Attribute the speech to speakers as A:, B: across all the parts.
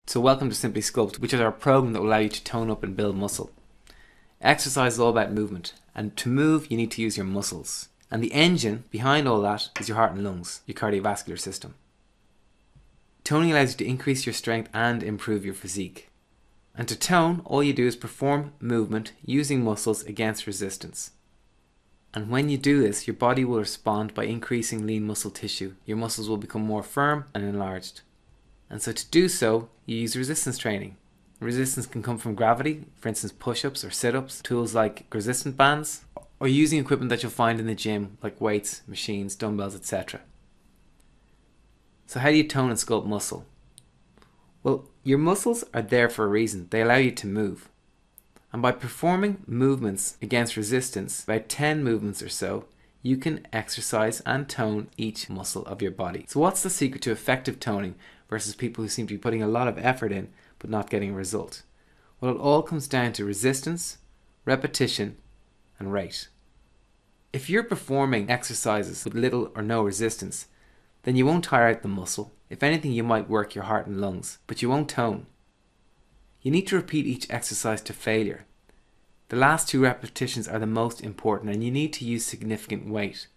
A: So welcome to Simplysculpt, which is our program that will allow you to tone up and build muscle. Exercise is all about movement, and to move you need to use your muscles. And the engine behind all that is your heart and lungs, your cardiovascular system. Toning allows you to increase your strength and improve your physique. And to tone, all you do is perform movement using muscles against resistance. And when you do this, your body will respond by increasing lean muscle tissue. Your muscles will become more firm and enlarged. And so to do so, you use resistance training. Resistance can come from gravity, for instance push-ups or sit-ups, tools like resistance bands, or using equipment that you'll find in the gym like weights, machines, dumbbells, etc. So how do you tone and sculpt muscle? Well, your muscles are there for a reason. They allow you to move. And by performing movements against resistance, about 10 movements or so, you can exercise and tone each muscle of your body. So what's the secret to effective toning versus people who seem to be putting a lot of effort in but not getting a result? Well, it all comes down to resistance, repetition, and rate. If you're performing exercises with little or no resistance, then you won't tire out the muscle. If anything, you might work your heart and lungs, but you won't tone. You need to repeat each exercise to failure. The last 2 repetitions are the most important, and you need to use significant weight.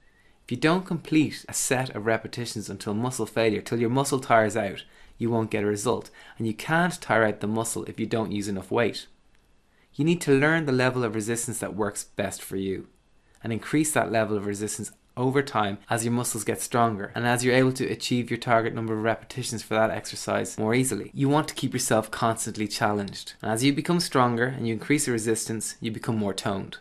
A: If you don't complete a set of repetitions until muscle failure, till your muscle tires out, you won't get a result, and you can't tire out the muscle if you don't use enough weight. You need to learn the level of resistance that works best for you, and increase that level of resistance over time as your muscles get stronger and as you're able to achieve your target number of repetitions for that exercise more easily. You want to keep yourself constantly challenged, and as you become stronger and you increase the resistance, you become more toned.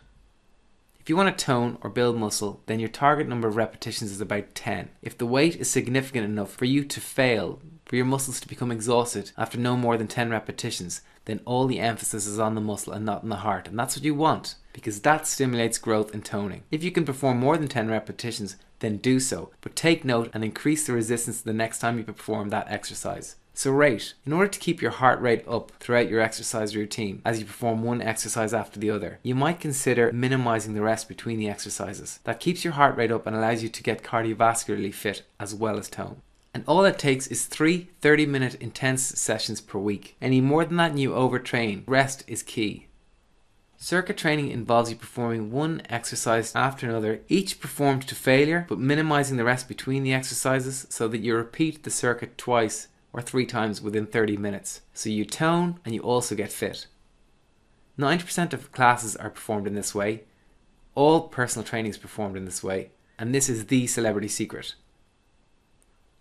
A: If you want to tone or build muscle, then your target number of repetitions is about 10. If the weight is significant enough for you to fail, for your muscles to become exhausted after no more than 10 repetitions, then all the emphasis is on the muscle and not on the heart, and that's what you want, because that stimulates growth and toning. If you can perform more than 10 repetitions, then do so, but take note and increase the resistance the next time you perform that exercise. So rate. In order to keep your heart rate up throughout your exercise routine as you perform one exercise after the other, you might consider minimizing the rest between the exercises. That keeps your heart rate up and allows you to get cardiovascularly fit as well as tone. And all it takes is 3 30-minute intense sessions per week. Any more than that and you overtrain. Rest is key. Circuit training involves you performing one exercise after another, each performed to failure, but minimizing the rest between the exercises so that you repeat the circuit twice or 3 times within 30 minutes. So you tone and you also get fit. 90% of classes are performed in this way. All personal training is performed in this way, and this is the celebrity secret.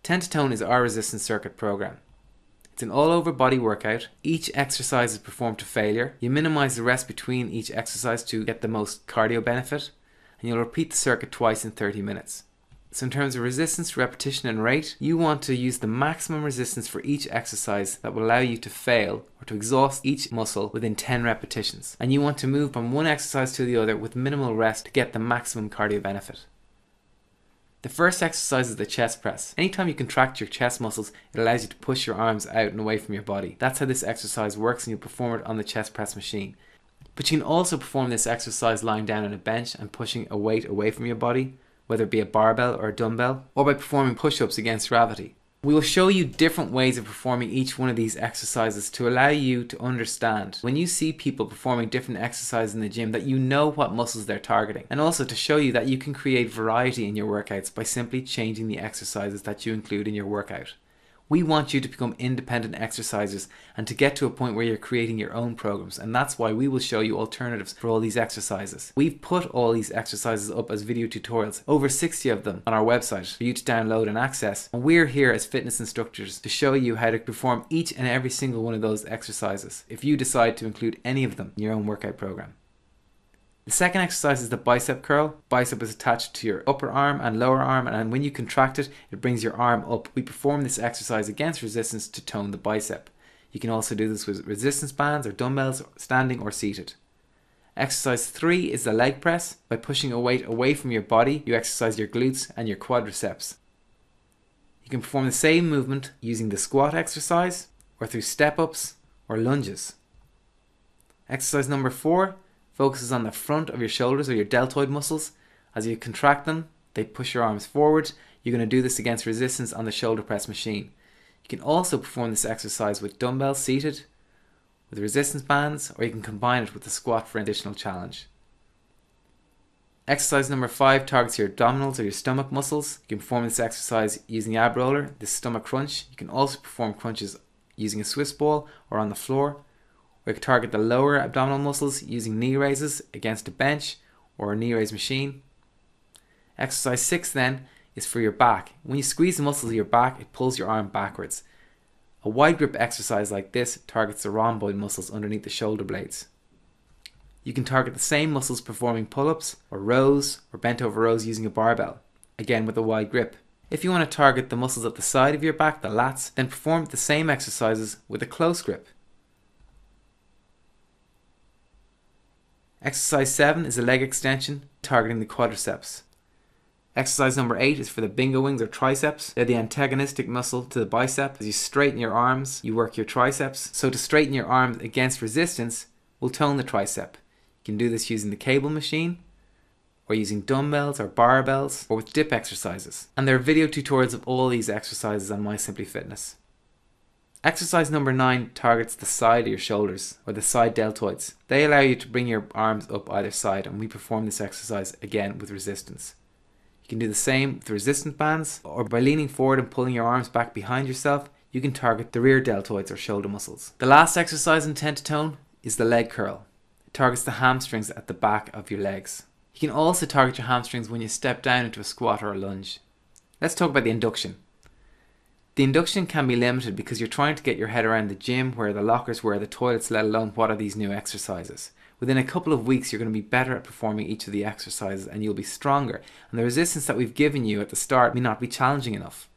A: 10 to Tone is our resistance circuit program. It's an all-over body workout. Each exercise is performed to failure. You minimize the rest between each exercise to get the most cardio benefit, and you'll repeat the circuit twice in 30 minutes. So in terms of resistance, repetition and rate, you want to use the maximum resistance for each exercise that will allow you to fail or to exhaust each muscle within 10 repetitions. And you want to move from one exercise to the other with minimal rest to get the maximum cardio benefit. The first exercise is the chest press. Anytime you contract your chest muscles, it allows you to push your arms out and away from your body. That's how this exercise works, and you'll perform it on the chest press machine. But you can also perform this exercise lying down on a bench and pushing a weight away from your body, whether it be a barbell or a dumbbell, or by performing push-ups against gravity. We will show you different ways of performing each one of these exercises to allow you to understand when you see people performing different exercises in the gym that you know what muscles they're targeting, and also to show you that you can create variety in your workouts by simply changing the exercises that you include in your workout. We want you to become independent exercisers and to get to a point where you're creating your own programs, and that's why we will show you alternatives for all these exercises. We've put all these exercises up as video tutorials, over 60 of them, on our website for you to download and access, and we're here as fitness instructors to show you how to perform each and every single one of those exercises if you decide to include any of them in your own workout program. The second exercise is the bicep curl. Bicep is attached to your upper arm and lower arm, and when you contract it, it brings your arm up. We perform this exercise against resistance to tone the bicep. You can also do this with resistance bands or dumbbells, standing or seated. Exercise 3 is the leg press. By pushing a weight away from your body, you exercise your glutes and your quadriceps. You can perform the same movement using the squat exercise, or through step-ups or lunges. Exercise number 4 focuses on the front of your shoulders or your deltoid muscles. As you contract them, they push your arms forward. You're going to do this against resistance on the shoulder press machine. You You can also perform this exercise with dumbbells seated, with resistance bands, or you can combine it with the squat for an additional challenge. Exercise number 5 targets your abdominals or your stomach muscles. You can perform this exercise using the ab roller, the stomach crunch. You can also perform crunches using a Swiss ball or on the floor. Or you can target the lower abdominal muscles using knee raises against a bench or a knee raise machine. Exercise 6 then is for your back. When you squeeze the muscles of your back, it pulls your arm backwards. A wide grip exercise like this targets the rhomboid muscles underneath the shoulder blades. You can target the same muscles performing pull-ups or rows or bent over rows using a barbell, again with a wide grip. If you want to target the muscles at the side of your back, the lats, then perform the same exercises with a close grip. Exercise 7 is a leg extension targeting the quadriceps. Exercise number 8 is for the bingo wings or triceps. They're the antagonistic muscle to the bicep. As you straighten your arms, you work your triceps. So to straighten your arms against resistance will tone the tricep. You can do this using the cable machine, or using dumbbells or barbells, or with dip exercises. And there are video tutorials of all these exercises on My Simply Fitness. Exercise number 9 targets the side of your shoulders, or the side deltoids. They allow you to bring your arms up either side, and we perform this exercise again with resistance. You can do the same with resistance bands, or by leaning forward and pulling your arms back behind yourself, you can target the rear deltoids or shoulder muscles. The last exercise in 10 to tone is the leg curl. It targets the hamstrings at the back of your legs. You can also target your hamstrings when you step down into a squat or a lunge. Let's talk about the induction. The induction can be limited because you're trying to get your head around the gym, where the lockers, where the toilets, let alone what are these new exercises. Within a couple of weeks, you're going to be better at performing each of the exercises and you'll be stronger. And the resistance that we've given you at the start may not be challenging enough.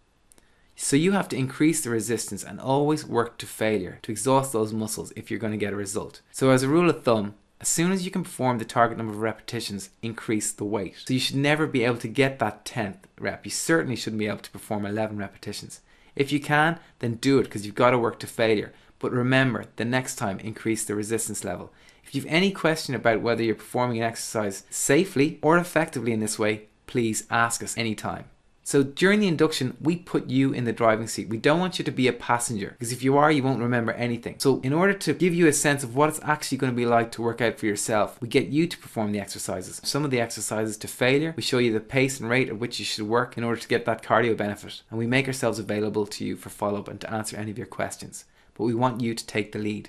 A: So you have to increase the resistance and always work to failure to exhaust those muscles if you're going to get a result. So as a rule of thumb, as soon as you can perform the target number of repetitions, increase the weight. So you should never be able to get that 10th rep. You certainly shouldn't be able to perform 11 repetitions. If you can, then do it, because you've got to work to failure. But remember, the next time, increase the resistance level. If you've any question about whether you're performing an exercise safely or effectively in this way, please ask us anytime. So during the induction, we put you in the driving seat. We don't want you to be a passenger, because if you are, you won't remember anything. So in order to give you a sense of what it's actually going to be like to work out for yourself, we get you to perform the exercises. Some of the exercises to failure, we show you the pace and rate at which you should work in order to get that cardio benefit. And we make ourselves available to you for follow-up and to answer any of your questions. But we want you to take the lead.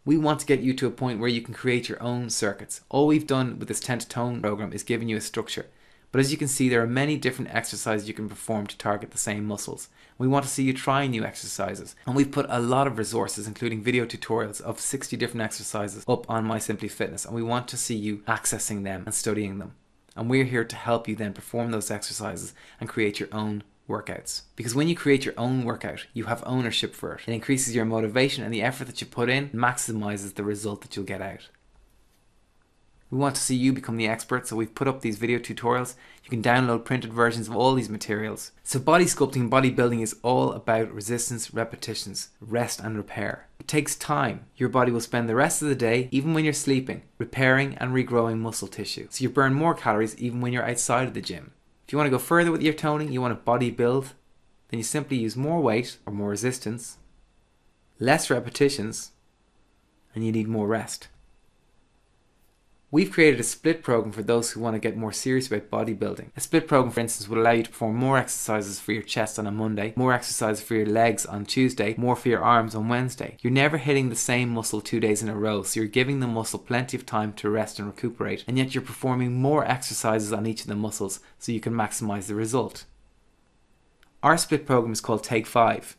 A: We want to get you to a point where you can create your own circuits. All we've done with this 10 to tone program is giving you a structure. But as you can see, there are many different exercises you can perform to target the same muscles. We want to see you try new exercises. And we've put a lot of resources, including video tutorials of 60 different exercises up on My Simply Fitness. And we want to see you accessing them and studying them. And we're here to help you then perform those exercises and create your own workouts. Because when you create your own workout, you have ownership for it. It increases your motivation, and the effort that you put in maximizes the result that you'll get out. We want to see you become the expert, so we've put up these video tutorials. You can download printed versions of all these materials. So body sculpting, bodybuilding is all about resistance, repetitions, rest and repair. It takes time. Your body will spend the rest of the day, even when you're sleeping, repairing and regrowing muscle tissue. So you burn more calories even when you're outside of the gym. If you want to go further with your toning, you want to body build, then you simply use more weight or more resistance, less repetitions, and you need more rest. We've created a split program for those who want to get more serious about bodybuilding. A split program, for instance, would allow you to perform more exercises for your chest on a Monday, more exercises for your legs on Tuesday, more for your arms on Wednesday. You're never hitting the same muscle 2 days in a row, so you're giving the muscle plenty of time to rest and recuperate, and yet you're performing more exercises on each of the muscles so you can maximize the result. Our split program is called Take 5.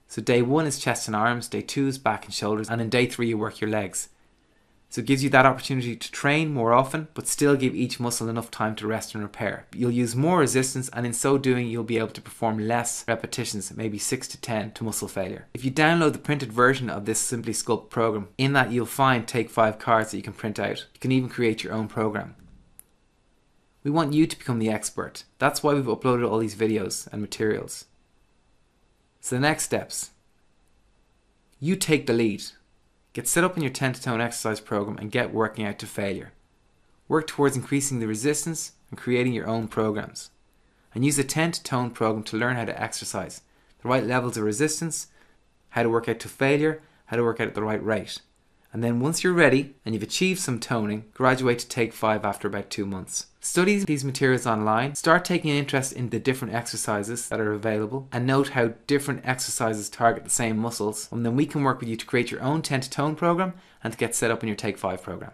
A: So day 1 is chest and arms, day 2 is back and shoulders, and in day 3 you work your legs. So it gives you that opportunity to train more often, but still give each muscle enough time to rest and repair. You'll use more resistance, and in so doing, you'll be able to perform less repetitions, maybe 6 to 10, to muscle failure. If you download the printed version of this Simplysculpt program, in that you'll find Take 5 cards that you can print out. You can even create your own program. We want you to become the expert. That's why we've uploaded all these videos and materials. So the next steps. You take the lead. Get set up in your 10 to tone exercise program and get working out to failure. Work towards increasing the resistance and creating your own programs. And use the 10 to tone program to learn how to exercise. the right levels of resistance, how to work out to failure, how to work out at the right rate. And then once you're ready and you've achieved some toning, graduate to Take 5 after about 2 months. Study these materials online, start taking an interest in the different exercises that are available, and note how different exercises target the same muscles, and then we can work with you to create your own 10 to Tone program and to get set up in your Take 5 program.